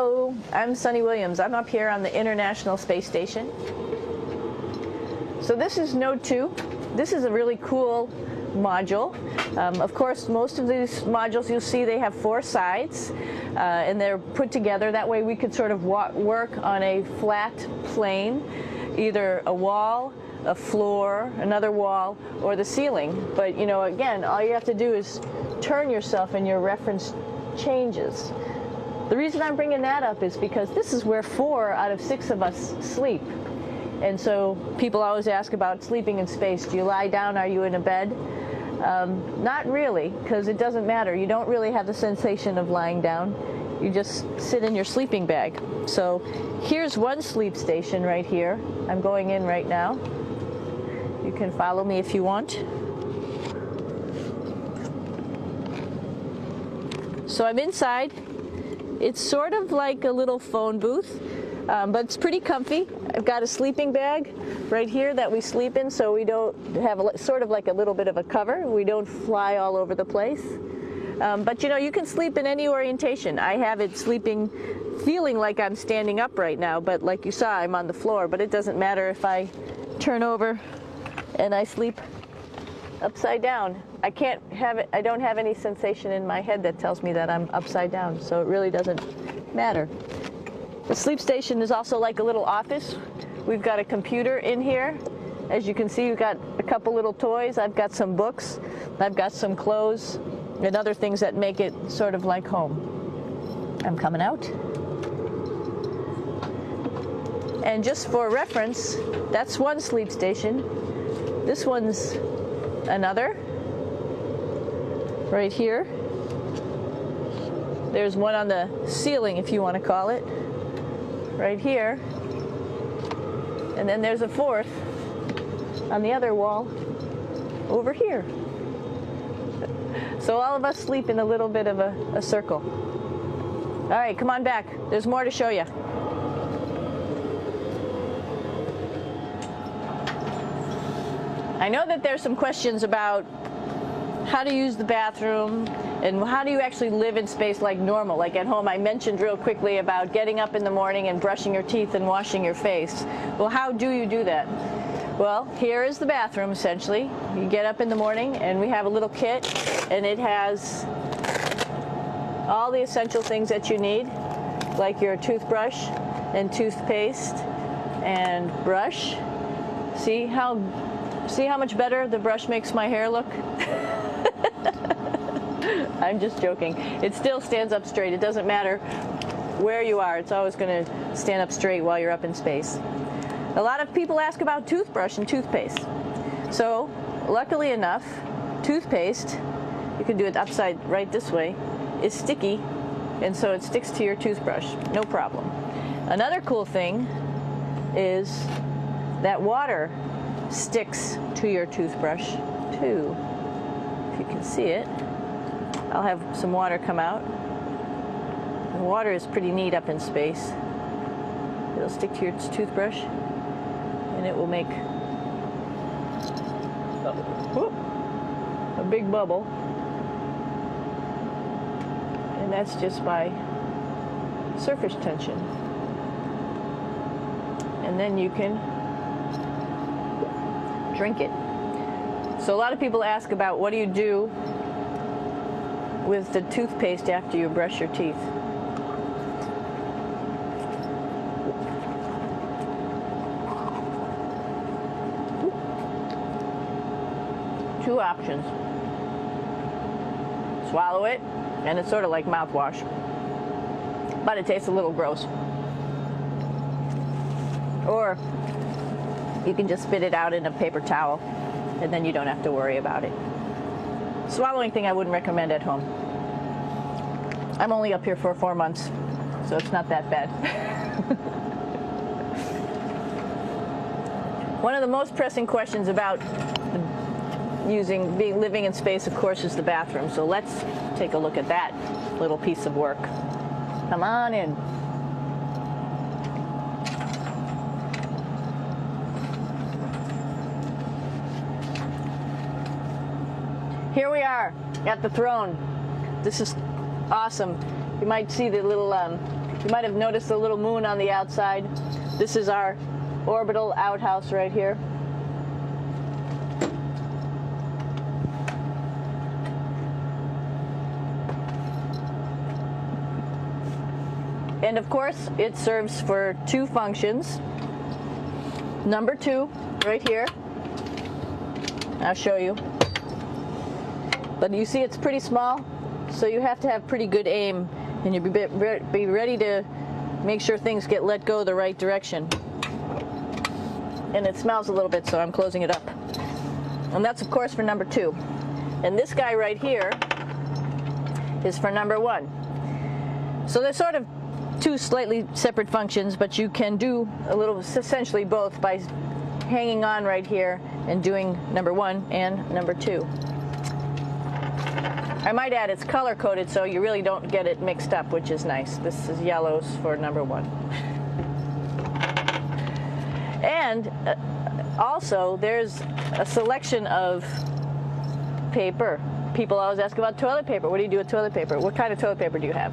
Hello, I'm Sunny Williams. I'm up here on the International Space Station. So this is Node 2. This is a really cool module. Of course, most of these modules you'll see they have 4 sides and they're put together. That way we could sort of work on a flat plane, either a wall, a floor, another wall, or the ceiling. But you know, again, all you have to do is turn yourself and your reference changes. The reason I'm bringing that up is because this is where 4 out of 6 of us sleep. And so people always ask about sleeping in space. Do you lie down? Are you in a bed? Not really, because it doesn't matter. You don't really have the sensation of lying down. You just sit in your sleeping bag. So here's one sleep station right here. I'm going in right now. You can follow me if you want. So I'm inside. It's sort of like a little phone booth, but it's pretty comfy. I've got a sleeping bag right here that we sleep in, so we don't have sort of like a little bit of a cover. We don't fly all over the place. But you know, you can sleep in any orientation. I have it sleeping, feeling like I'm standing up right now, but like you saw, I'm on the floor. But it doesn't matter if I turn over and I sleep upside down. I can't have it, I don't have any sensation in my head that tells me that I'm upside down, so it really doesn't matter. The sleep station is also like a little office. We've got a computer in here. As you can see, we've got a couple little toys. I've got some books. I've got some clothes and other things that make it sort of like home. I'm coming out. And just for reference, that's one sleep station. This one's another. Right here. There's one on the ceiling, if you want to call it. Right here. And then there's a 4th on the other wall over here. So all of us sleep in a little bit of a circle. All right, come on back. There's more to show you. I know that there's some questions about how to use the bathroom and how do you actually live in space like normal, like at home. I mentioned real quickly about getting up in the morning and brushing your teeth and washing your face. Well, how do you do that? Well, here is the bathroom essentially. You get up in the morning and we have a little kit and it has all the essential things that you need, like your toothbrush and toothpaste and brush. See how much better the brush makes my hair look? I'm just joking. It still stands up straight. It doesn't matter where you are. It's always going to stand up straight while you're up in space. A lot of people ask about toothbrush and toothpaste. So, luckily enough, toothpaste, you can do it upside right this way, is sticky, and so it sticks to your toothbrush. No problem. Another cool thing is that water sticks to your toothbrush too. If you can see it, I'll have some water come out. The water is pretty neat up in space. It'll stick to your toothbrush and it will make a big bubble, and that's just by surface tension. And then you can drink it. So a lot of people ask about what do you do with the toothpaste after you brush your teeth. Two options. Swallow it, and it's sort of like mouthwash, but it tastes a little gross. Or you can just spit it out in a paper towel, and then you don't have to worry about it. Swallowing thing I wouldn't recommend at home. I'm only up here for 4 months, so it's not that bad. One of the most pressing questions about living in space, of course, is the bathroom. So let's take a look at that little piece of work. Come on in. Here we are at the throne. This is awesome. You might see the little You might have noticed a little moon on the outside. This is our orbital outhouse right here. And of course, it serves for two functions. Number 2, right here. I'll show you. But you see it's pretty small, so you have to have pretty good aim, and you be ready to make sure things get let go the right direction. And it smells a little bit, so I'm closing it up. And that's of course for number 2. And this guy right here is for number 1. So they're sort of two slightly separate functions, but you can do a little, essentially both, by hanging on right here and doing number 1 and number 2. I might add it's color coded, so you really don't get it mixed up, which is nice. This is yellows for number 1. And also there's a selection of paper. People always ask about toilet paper. What do you do with toilet paper? What kind of toilet paper do you have?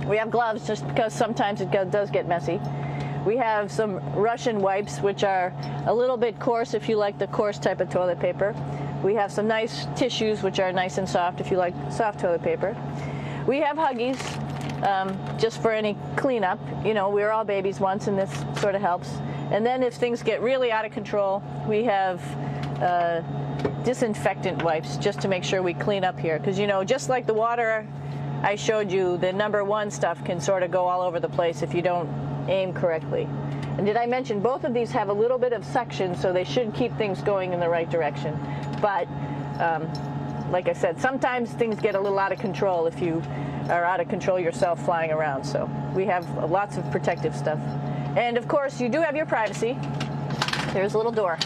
We have gloves, just because sometimes it does get messy. We have some Russian wipes, which are a little bit coarse if you like the coarse type of toilet paper. We have some nice tissues, which are nice and soft if you like soft toilet paper. We have Huggies, just for any cleanup. You know, we were all babies once, and this sort of helps. And then if things get really out of control, we have disinfectant wipes, just to make sure we clean up here. Because, you know, just like the water I showed you, the number 1 stuff can sort of go all over the place if you don't aim correctly. And did I mention both of these have a little bit of suction, so they should keep things going in the right direction. But like I said, sometimes things get a little out of control if you are out of control yourself flying around. So we have lots of protective stuff. And of course, you do have your privacy. There's a little door.